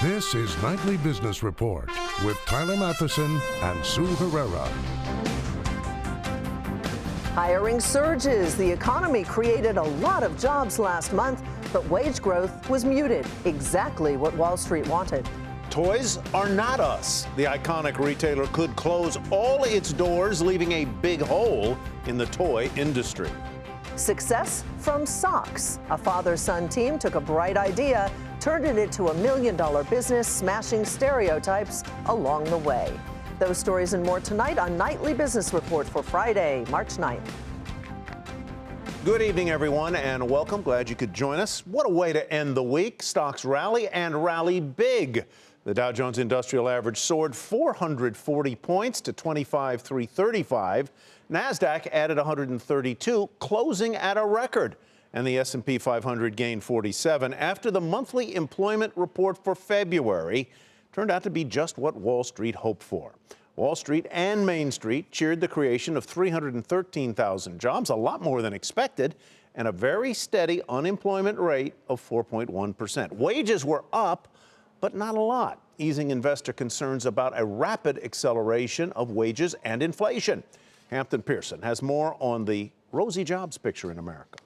This is Nightly Business Report with Tyler Matheson and Sue Herrera. Hiring surges. The economy created a lot of jobs last month, but wage growth was muted. Exactly what Wall Street wanted. Toys are not us. The iconic retailer could close all its doors, leaving a big hole in the toy industry. Success from socks. A father-son team took a bright idea, turned it into $1 million business, smashing stereotypes along the way. Those stories and more tonight on Nightly Business Report for Friday, March 9th. Good evening, everyone, and welcome. Glad you could join us. What a way to end the week. Stocks rally and rally big. The Dow Jones Industrial Average soared 440 points to 25,335. NASDAQ added 132, closing at a record. And the S&P 500 gained 47 after the monthly employment report for February turned out to be just what Wall Street hoped for. Wall Street and Main Street cheered the creation of 313,000 jobs, a lot more than expected, and a very steady unemployment rate of 4.1%. Wages were up, but not a lot, easing investor concerns about a rapid acceleration of wages and inflation. Hampton Pearson has more on the rosy jobs picture in America.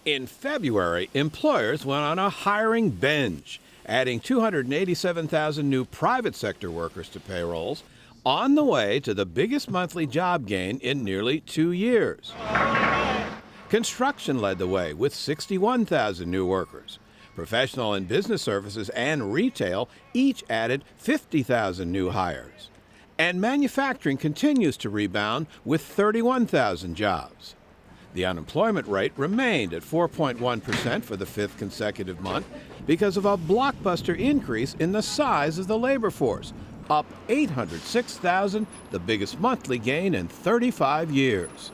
In February, employers went on a hiring binge, adding 287,000 new private sector workers to payrolls, on the way to the biggest monthly job gain in nearly 2 years. Construction led the way with 61,000 new workers. Professional and business services and retail each added 50,000 new hires. And manufacturing continues to rebound with 31,000 jobs. The unemployment rate remained at 4.1% for the fifth consecutive month because of a blockbuster increase in the size of the labor force, up 806,000, the biggest monthly gain in 35 years.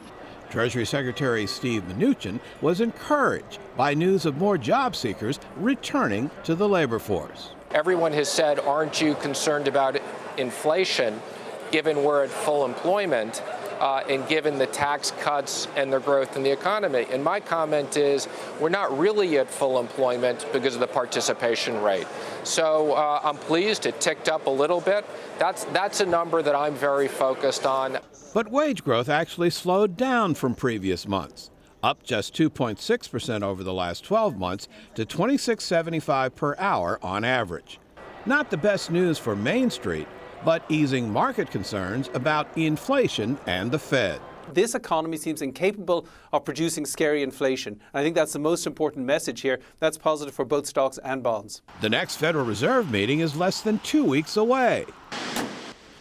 Treasury Secretary Steve Mnuchin was encouraged by news of more job seekers returning to the labor force. Everyone has said, aren't you concerned about inflation, given we're at full employment? And given the tax cuts and the growth in the economy. And my comment is we're not really at full employment because of the participation rate. So I'm pleased it ticked up a little bit. That's a number that I'm very focused on. But wage growth actually slowed down from previous months, up just 2.6% over the last 12 months to $26.75 per hour on average. Not the best news for Main Street, but easing market concerns about inflation and the Fed. This economy seems incapable of producing scary inflation. I think that's the most important message here. That's positive for both stocks and bonds. The next Federal Reserve meeting is less than 2 weeks away.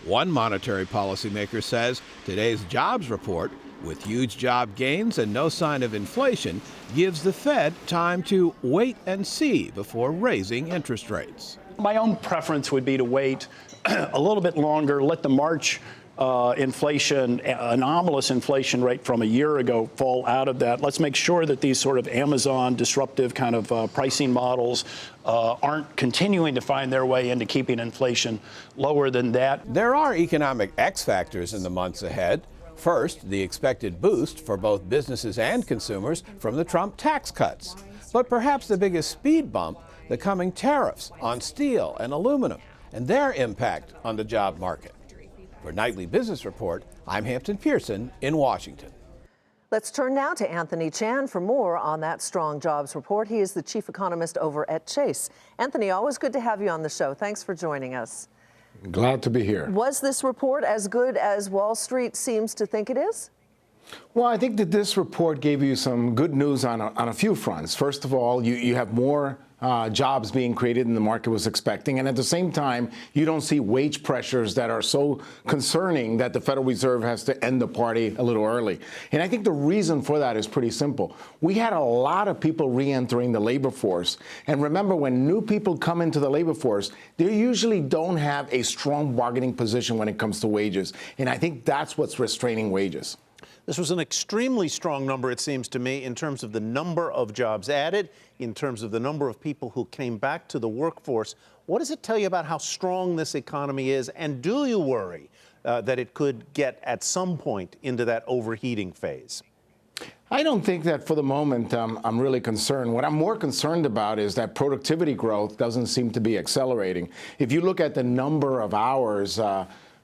One monetary policymaker says today's jobs report, with huge job gains and no sign of inflation, gives the Fed time to wait and see before raising interest rates. My own preference would be to wait a little bit longer, let the March inflation, anomalous inflation rate from a year ago fall out of that. Let's make sure that these sort of Amazon disruptive kind of pricing models aren't continuing to find their way into keeping inflation lower than that. There are economic X factors in the months ahead. First, the expected boost for both businesses and consumers from the Trump tax cuts. But perhaps the biggest speed bump, the coming tariffs on steel and aluminum, and their impact on the job market. For Nightly Business Report, I'm Hampton Pearson in Washington. Let's turn now to Anthony Chan for more on that strong jobs report. He is the chief economist over at Chase. Anthony, always good to have you on the show. Thanks for joining us. Glad to be here. Was this report as good as Wall Street seems to think it is? Well, I think that this report gave you some good news on a few fronts. First of all, you have more jobs being created than the market was expecting. And at the same time, you don't see wage pressures that are so concerning that the Federal Reserve has to end the party a little early. And I think the reason for that is pretty simple. We had a lot of people re-entering the labor force. And remember, when new people come into the labor force, they usually don't have a strong bargaining position when it comes to wages. And I think that's what's restraining wages. This was an extremely strong number, it seems to me, in terms of the number of jobs added, in terms of the number of people who came back to the workforce. What does it tell you about how strong this economy is? And do you worry that it could get at some point into that overheating phase? I don't think that for the moment I'm really concerned. What I'm more concerned about is that productivity growth doesn't seem to be accelerating. If you look at the number of hours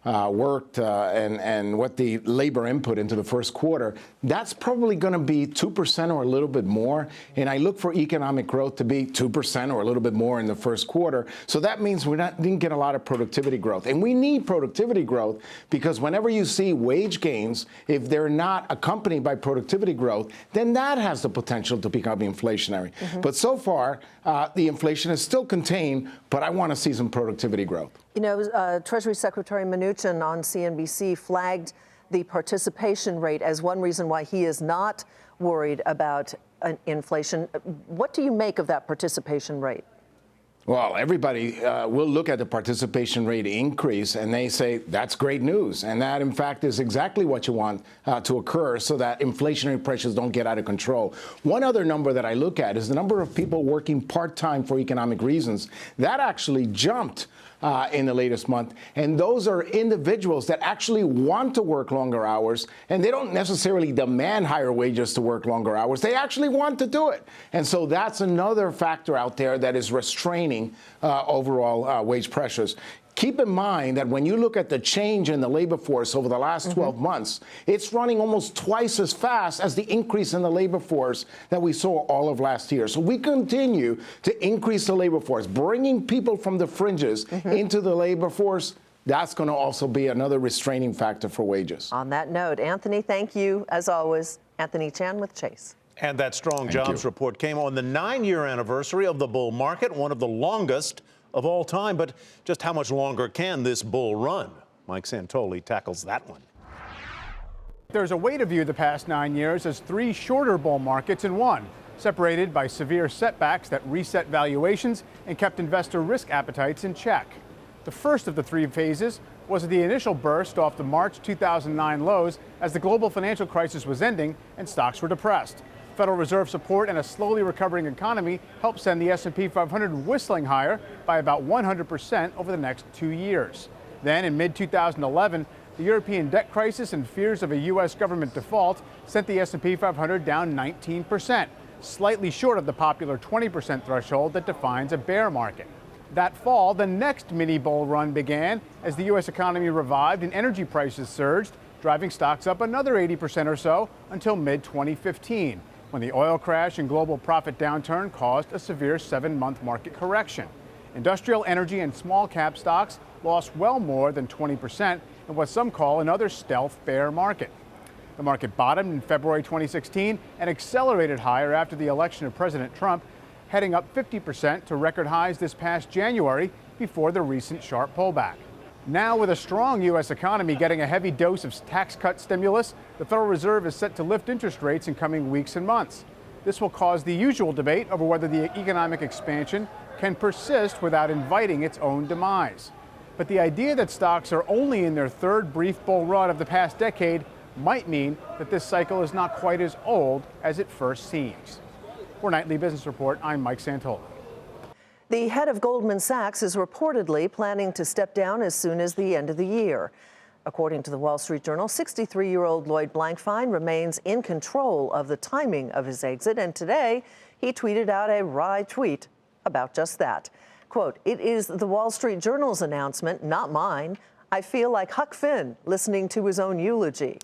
worked and what the labor input into the first quarter, that's probably going to be 2% or a little bit more. And I look for economic growth to be 2% or a little bit more in the first quarter. So that means we didn't get a lot of productivity growth. And we need productivity growth because whenever you see wage gains, if they're not accompanied by productivity growth, then that has the potential to become inflationary. But so far, the inflation is still contained, but I want to see some productivity growth. You know, Treasury Secretary Mnuchin on CNBC flagged the participation rate as one reason why he is not worried about inflation. What do you make of that participation rate? Well, everybody will look at the participation rate increase and they say that's great news. And that, in fact, is exactly what you want to occur so that inflationary pressures don't get out of control. One other number that I look at is the number of people working part-time for economic reasons. That actually jumped in the latest month. And those are individuals that actually want to work longer hours, and they don't necessarily demand higher wages to work longer hours. They actually want to do it. And so that's another factor out there that is restraining overall wage pressures. Keep in mind that when you look at the change in the labor force over the last 12 months, it's running almost twice as fast as the increase in the labor force that we saw all of last year. So we continue to increase the labor force, bringing people from the fringes into the labor force. That's going to also be another restraining factor for wages. On that note, Anthony, thank you, as always. Anthony Chan with Chase. And that strong jobs report came on the 9-year anniversary of the bull market, one of the longest of all time. But just how much longer can this bull run? Mike Santoli tackles that one. There's a way to view the past 9 years as 3 shorter bull markets in one, separated by severe setbacks that reset valuations and kept investor risk appetites in check. The first of the 3 phases was the initial burst off the March 2009 lows as the global financial crisis was ending and stocks were depressed. Federal Reserve support and a slowly recovering economy helped send the S&P 500 whistling higher by about 100% over the next 2 years. Then in mid-2011, the European debt crisis and fears of a U.S. government default sent the S&P 500 down 19%, slightly short of the popular 20% threshold that defines a bear market. That fall, the next mini bull run began as the U.S. economy revived and energy prices surged, driving stocks up another 80% or so until mid-2015. When the oil crash and global profit downturn caused a severe 7-month market correction. Industrial, energy, and small cap stocks lost well more than 20% in what some call another stealth bear market. The market bottomed in February 2016 and accelerated higher after the election of President Trump, heading up 50% to record highs this past January before the recent sharp pullback. Now, with a strong U.S. economy getting a heavy dose of tax cut stimulus, the Federal Reserve is set to lift interest rates in coming weeks and months. This will cause the usual debate over whether the economic expansion can persist without inviting its own demise. But the idea that stocks are only in their 3rd brief bull run of the past decade might mean that this cycle is not quite as old as it first seems. For Nightly Business Report, I'm Mike Santoli. The head of Goldman Sachs is reportedly planning to step down as soon as the end of the year. According to the Wall Street Journal, 63-year-old Lloyd Blankfein remains in control of the timing of his exit, and today he tweeted out a wry tweet about just that. Quote, "It is the Wall Street Journal's announcement, not mine. I feel like Huck Finn listening to his own eulogy."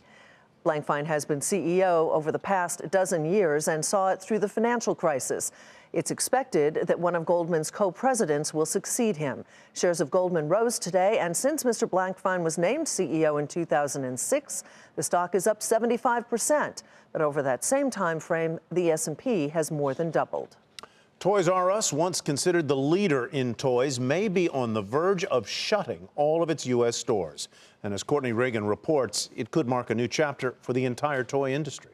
Blankfein has been CEO over the past dozen years and saw it through the financial crisis. It's expected that one of Goldman's co-presidents will succeed him. Shares of Goldman rose today, and since Mr. Blankfein was named CEO in 2006, the stock is up 75%. But over that same time frame, the S&P has more than doubled. Toys R Us, once considered the leader in toys, may be on the verge of shutting all of its U.S. stores. And as Courtney Reagan reports, it could mark a new chapter for the entire toy industry.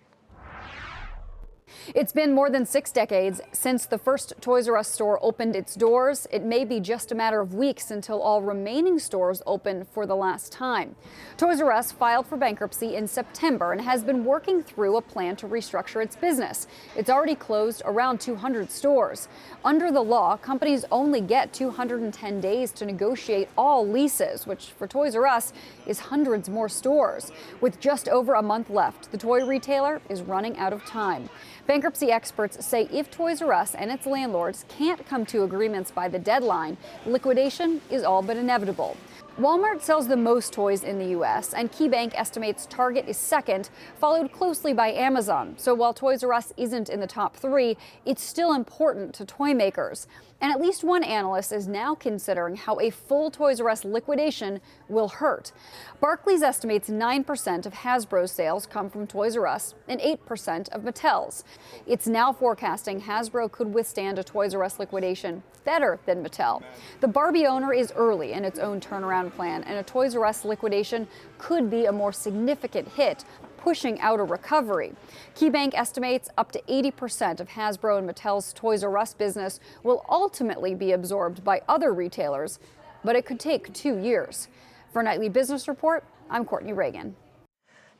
It's been more than 6 decades since the first Toys R Us store opened its doors. It may be just a matter of weeks until all remaining stores open for the last time. Toys R Us filed for bankruptcy in September and has been working through a plan to restructure its business. It's already closed around 200 stores. Under the law, companies only get 210 days to negotiate all leases, which for Toys R Us is hundreds more stores. With just over a month left, the toy retailer is running out of time. Bankruptcy experts say if Toys R Us and its landlords can't come to agreements by the deadline, liquidation is all but inevitable. Walmart sells the most toys in the U.S., and KeyBank estimates Target is second, followed closely by Amazon. So while Toys R Us isn't in the top 3, it's still important to toy makers. And at least one analyst is now considering how a full Toys R Us liquidation will hurt. Barclays estimates 9% of Hasbro's sales come from Toys R Us and 8% of Mattel's. It's now forecasting Hasbro could withstand a Toys R Us liquidation better than Mattel. The Barbie owner is early in its own turnaround plan, and a Toys R Us liquidation could be a more significant hit, pushing out a recovery. KeyBank estimates up to 80% of Hasbro and Mattel's Toys R Us business will ultimately be absorbed by other retailers, but it could take 2 years. For Nightly Business Report, I'm Courtney Reagan.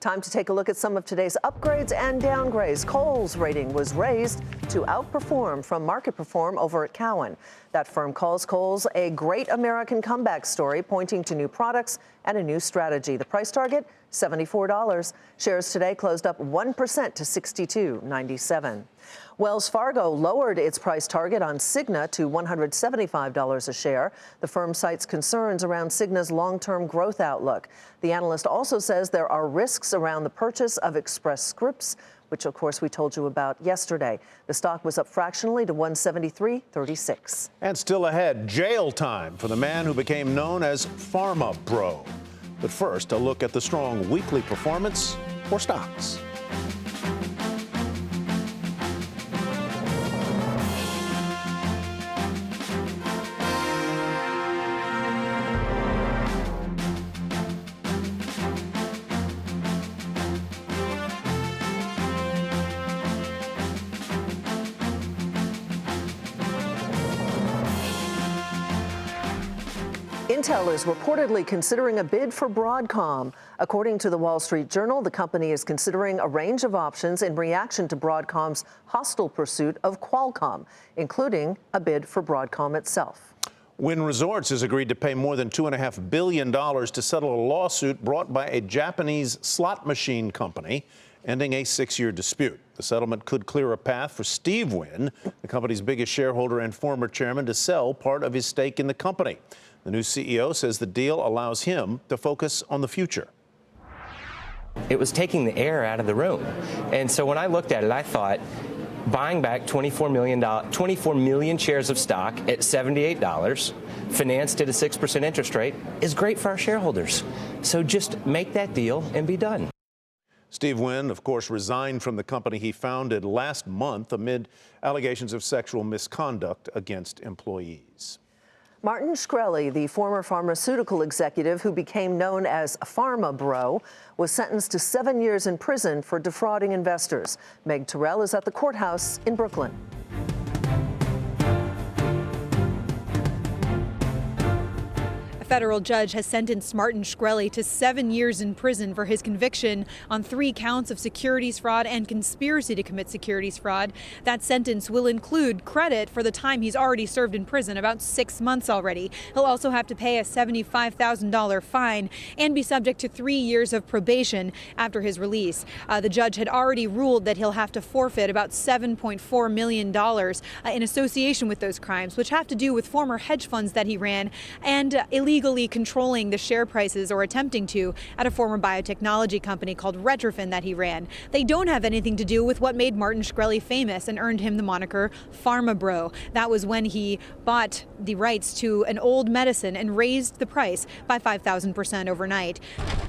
Time to take a look at some of today's upgrades and downgrades. Kohl's rating was raised to outperform from market perform over at Cowen. That firm calls Kohl's a great American comeback story, pointing to new products and a new strategy. The price target, $74. Shares today closed up 1% to $62.97. Wells Fargo lowered its price target on Cigna to $175 a share. The firm cites concerns around Cigna's long-term growth outlook. The analyst also says there are risks around the purchase of Express Scripts, which of course we told you about yesterday. The stock was up fractionally to $173.36. And still ahead, jail time for the man who became known as Pharma Bro. But first, a look at the strong weekly performance for stocks. Intel is reportedly considering a bid for Broadcom. According to the Wall Street Journal, the company is considering a range of options in reaction to Broadcom's hostile pursuit of Qualcomm, including a bid for Broadcom itself. Wynn Resorts has agreed to pay more than $2.5 billion to settle a lawsuit brought by a Japanese slot machine company, ending a 6-year dispute. The settlement could clear a path for Steve Wynn, the company's biggest shareholder and former chairman, to sell part of his stake in the company. The new CEO says the deal allows him to focus on the future. It was taking the air out of the room. And so when I looked at it, I thought buying back 24 million shares of stock at $78, financed at a 6% interest rate, is great for our shareholders. So just make that deal and be done. Steve Wynn, of course, resigned from the company he founded last month amid allegations of sexual misconduct against employees. Martin Shkreli, the former pharmaceutical executive who became known as Pharma Bro, was sentenced to 7 years in prison for defrauding investors. Meg Terrell is at the courthouse in Brooklyn. A federal judge has sentenced Martin Shkreli to 7 years in prison for his conviction on 3 counts of securities fraud and conspiracy to commit securities fraud. That sentence will include credit for the time he's already served in prison, about 6 months already. He'll also have to pay a $75,000 fine and be subject to 3 years of probation after his release. The judge had already ruled that he'll have to forfeit about $7.4 million in association with those crimes, which have to do with former hedge funds that he ran and illegally controlling the share prices, or attempting to, at a former biotechnology company called Retrofin that he ran. They don't have anything to do with what made Martin Shkreli famous and earned him the moniker Pharma Bro. That was when he bought the rights to an old medicine and raised the price by 5,000% overnight.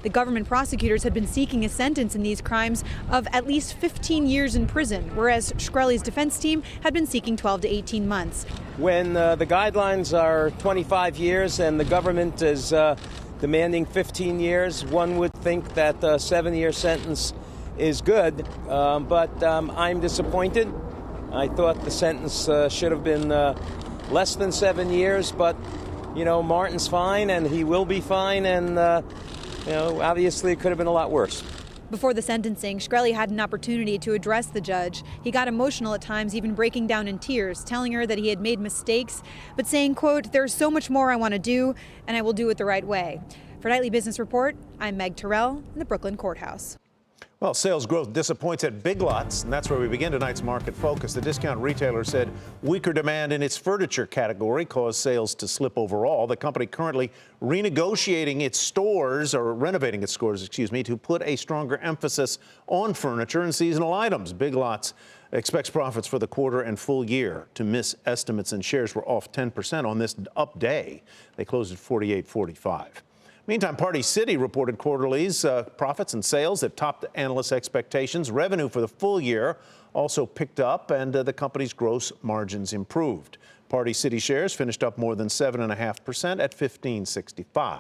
The government prosecutors had been seeking a sentence in these crimes of at least 15 years in prison, whereas Shkreli's defense team had been seeking 12 to 18 months. When the guidelines are 25 years and the government is demanding 15 years, one would think that a 7-year sentence is good, but I'm disappointed. I thought the sentence should have been less than 7 years, but, Martin's fine, and he will be fine, and, obviously it could have been a lot worse. Before the sentencing, Shkreli had an opportunity to address the judge. He got emotional at times, even breaking down in tears, telling her that he had made mistakes, but saying, quote, "There's so much more I want to do, and I will do it the right way." For Nightly Business Report, I'm Meg Terrell in the Brooklyn Courthouse. Well, sales growth disappoints at Big Lots, and that's where we begin tonight's market focus. The discount retailer said weaker demand in its furniture category caused sales to slip overall. The company currently renegotiating its stores, or renovating its stores, to put a stronger emphasis on furniture and seasonal items. Big Lots expects profits for the quarter and full year to miss estimates, and shares were off 10% on this up day. They closed at $48.45. Meantime, Party City reported quarterly's profits and sales that topped analysts' expectations. Revenue for the full year also picked up, and the company's gross margins improved. Party City shares finished up more than 7.5% at $15.65.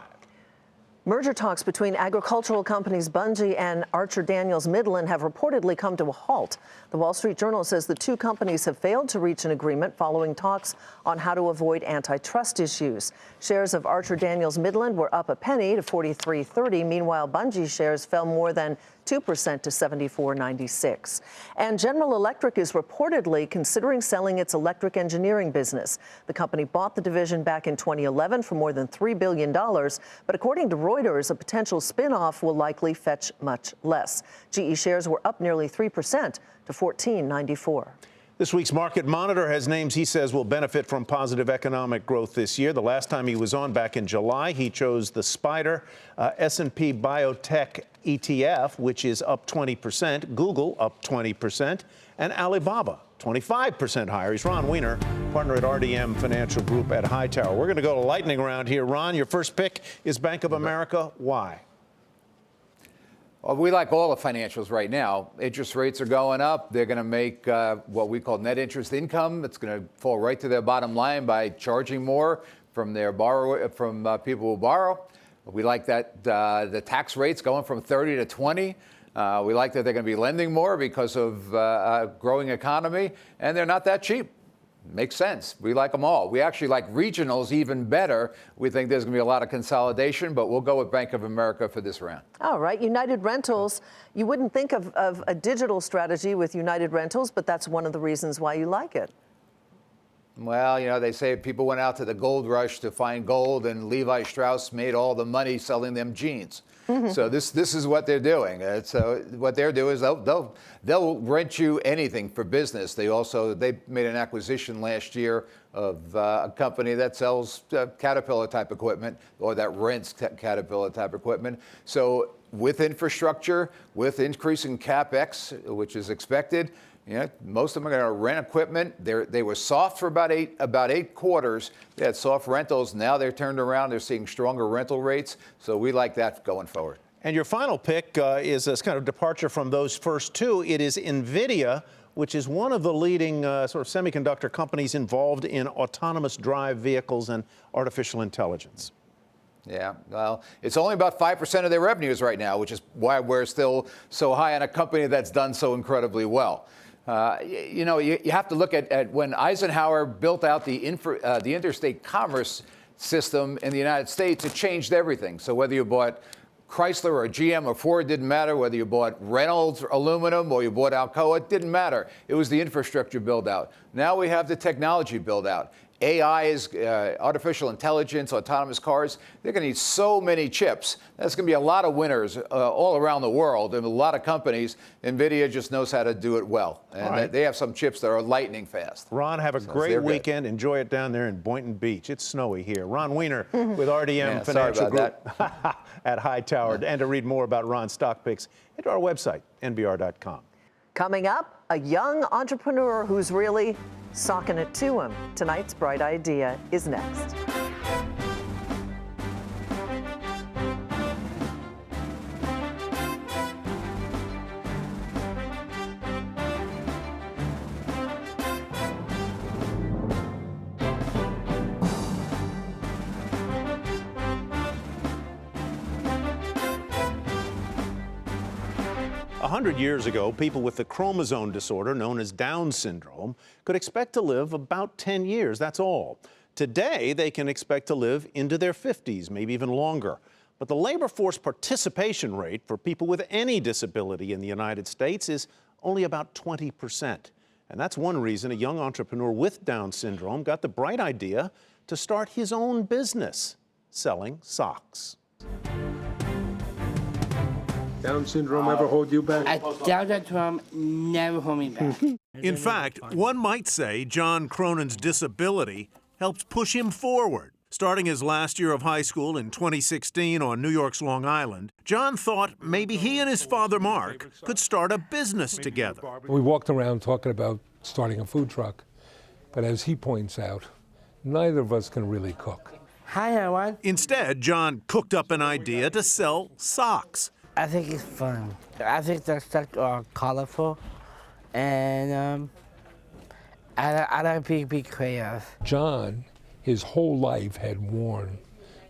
Merger talks between agricultural companies Bunge and Archer Daniels Midland have reportedly come to a halt. The Wall Street Journal says the two companies have failed to reach an agreement following talks on how to avoid antitrust issues. Shares of Archer Daniels Midland were up a penny to $43.30. Meanwhile, Bunge shares fell more than 2% to $74.96. And General Electric is reportedly considering selling its electric engineering business. The company bought the division back in 2011 for more than $3 billion. But according to Reuters, a potential spin-off will likely fetch much less. GE shares were up nearly 3% to $14.94. This week's Market Monitor has names he says will benefit from positive economic growth this year. The last time he was on back in July, he chose the SPDR S&P Biotech ETF, which is up 20%, Google up 20%, and Alibaba 25% higher. He's Ron Wiener, partner at RDM Financial Group at Hightower. We're going to go to lightning round here. Ron, your first pick is Bank of America. Why? Well, we like all the financials right now. Interest rates are going up. They're going to make what we call net interest income. It's going to fall right to their bottom line by charging more from their people who borrow. We like that the tax rates going from 30 to 20. We like that they're going to be lending more because of a growing economy, and they're not that cheap. Makes sense. We like them all. We actually like regionals even better. We think there's going to be a lot of consolidation, but we'll go with Bank of America for this round. All right. United Rentals. You wouldn't think of a digital strategy with United Rentals, but that's one of the reasons why you like it. Well, they say people went out to the gold rush to find gold, and Levi Strauss made all the money selling them jeans. So this is what they're doing. So what they're doing is they'll rent you anything for business. They made an acquisition last year of a company that sells Caterpillar type equipment, or that rents Caterpillar type equipment. So with infrastructure, with increasing CapEx, which is expected, most of them are going to rent equipment. They were soft for about eight quarters. They had soft rentals. Now they're turned around. They're seeing stronger rental rates. So we like that going forward. And your final pick is a kind of departure from those first two. It is NVIDIA, which is one of the leading sort of semiconductor companies involved in autonomous drive vehicles and artificial intelligence. Yeah, well, it's only about 5% of their revenues right now, which is why we're still so high on a company that's done so incredibly well. You have to look at when Eisenhower built out the interstate commerce system in the United States, it changed everything. So whether you bought Chrysler or GM or Ford, didn't matter. Whether you bought Reynolds aluminum or you bought Alcoa, it didn't matter. It was the infrastructure build out. Now we have the technology build out. AI is artificial intelligence, autonomous cars. They're going to need so many chips. There's going to be a lot of winners all around the world, and a lot of companies. NVIDIA just knows how to do it well. And they have some chips that are lightning fast. Ron, have a great weekend. Enjoy it down there in Boynton Beach. It's snowy here. Ron Wiener with RDM Financial Group at Hightower. And to read more about Ron's stock picks, head to our website, nbr.com. Coming up, a young entrepreneur who's really socking it to him. Tonight's Bright Idea is next. 100 years ago, people with the chromosome disorder known as Down syndrome could expect to live about 10 years, that's all. Today, they can expect to live into their 50s, maybe even longer. But the labor force participation rate for people with any disability in the United States is only about 20%. And that's one reason a young entrepreneur with Down syndrome got the bright idea to start his own business, selling socks. Down syndrome ever hold you back? Down syndrome never hold me back. In fact, one might say John Cronin's disability helped push him forward. Starting his last year of high school in 2016 on New York's Long Island, John thought maybe he and his father, Mark, could start a business together. We walked around talking about starting a food truck, but as he points out, neither of us can really cook. Hi, everyone. Instead, John cooked up an idea to sell socks. I think it's fun. I think the socks are colorful, and I like to be creative. John, his whole life, had worn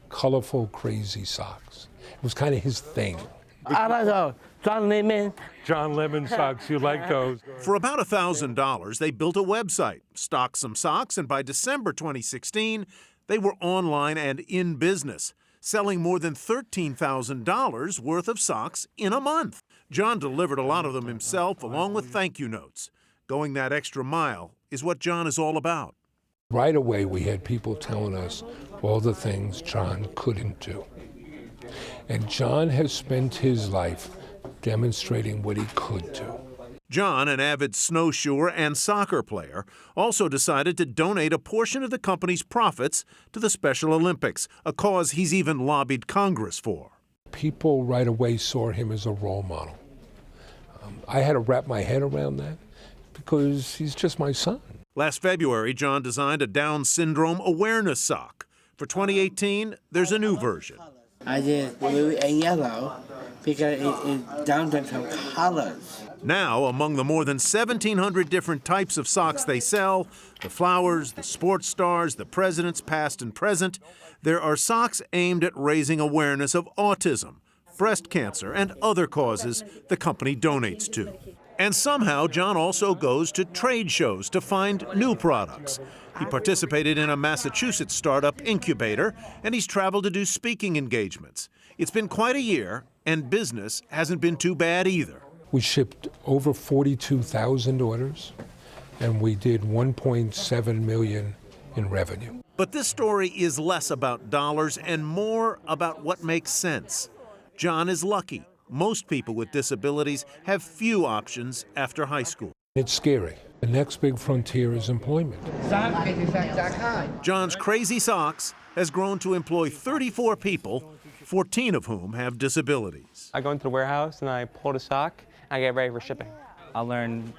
colorful, crazy socks. It was kind of his thing. I like those. John Lemon. John Lemon socks, you like those? For about $1,000, they built a website, stocked some socks, and by December 2016, they were online and in business, selling more than $13,000 worth of socks in a month. John delivered a lot of them himself, along with thank you notes. Going that extra mile is what John is all about. Right away, we had people telling us all the things John couldn't do. And John has spent his life demonstrating what he could do. John, an avid snowshoer and soccer player, also decided to donate a portion of the company's profits to the Special Olympics, a cause he's even lobbied Congress for. People right away saw him as a role model. I had to wrap my head around that because he's just my son. Last February, John designed a Down syndrome awareness sock. For 2018, there's a new version. I did blue and yellow because it Down syndrome colors. Now, among the more than 1,700 different types of socks they sell, the flowers, the sports stars, the presidents past and present, there are socks aimed at raising awareness of autism, breast cancer, and other causes the company donates to. And somehow, John also goes to trade shows to find new products. He participated in a Massachusetts startup incubator, and he's traveled to do speaking engagements. It's been quite a year, and business hasn't been too bad either. We shipped over 42,000 orders, and we did $1.7 million in revenue. But this story is less about dollars and more about what makes sense. John is lucky. Most people with disabilities have few options after high school. It's scary. The next big frontier is employment. John's Crazy Socks has grown to employ 34 people, 14 of whom have disabilities. I go into the warehouse and I pull the sock, and I get ready for shipping. I learn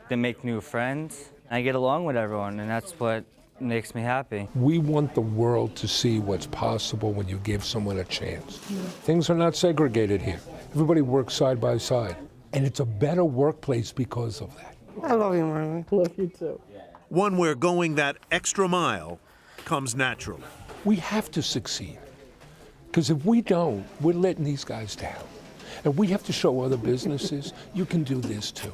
to make new friends. I get along with everyone, and that's what makes me happy. We want the world to see what's possible when you give someone a chance. Things are not segregated here. Everybody works side by side. And it's a better workplace because of that. I love you, Marlon. Love you too. One where going that extra mile comes naturally. We have to succeed. Because if we don't, we're letting these guys down. And we have to show other businesses, you can do this too.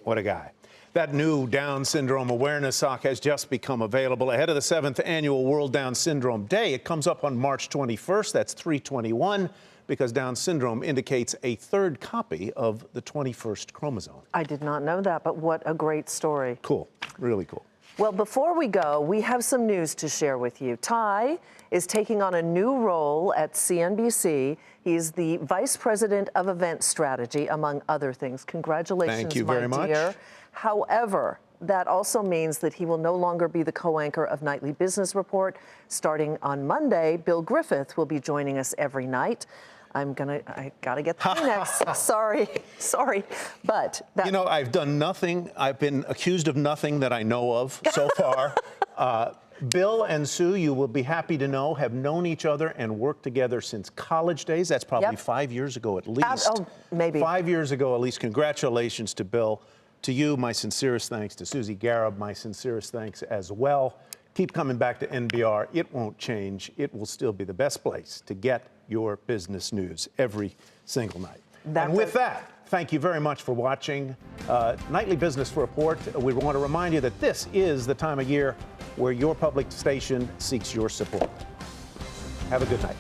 What a guy. That new Down syndrome awareness sock has just become available ahead of the 7th annual World Down Syndrome Day. It comes up on March 21st. That's 321, because Down syndrome indicates a third copy of the 21st chromosome. I did not know that, but what a great story. Cool. Really cool. Well, before we go, we have some news to share with you. Ty is taking on a new role at CNBC. He's the Vice President of Event Strategy, among other things. Congratulations, Thank you very my much. dear. However, that also means that he will no longer be the co-anchor of Nightly Business Report. Starting on Monday, Bill Griffith will be joining us every night. I gotta get the Kleenex. sorry. But you know, I've done nothing. I've been accused of nothing that I know of so far. Bill and Sue, you will be happy to know, have known each other and worked together since college days. That's probably 5 years ago at least. Maybe. 5 years ago at least. Congratulations to Bill. To you, my sincerest thanks. To Susie Garib, my sincerest thanks as well. Keep coming back to NBR. It won't change. It will still be the best place to get your business news every single night. And with that, thank you very much for watching Nightly Business Report. We want to remind you that this is the time of year where your public station seeks your support. Have a good night.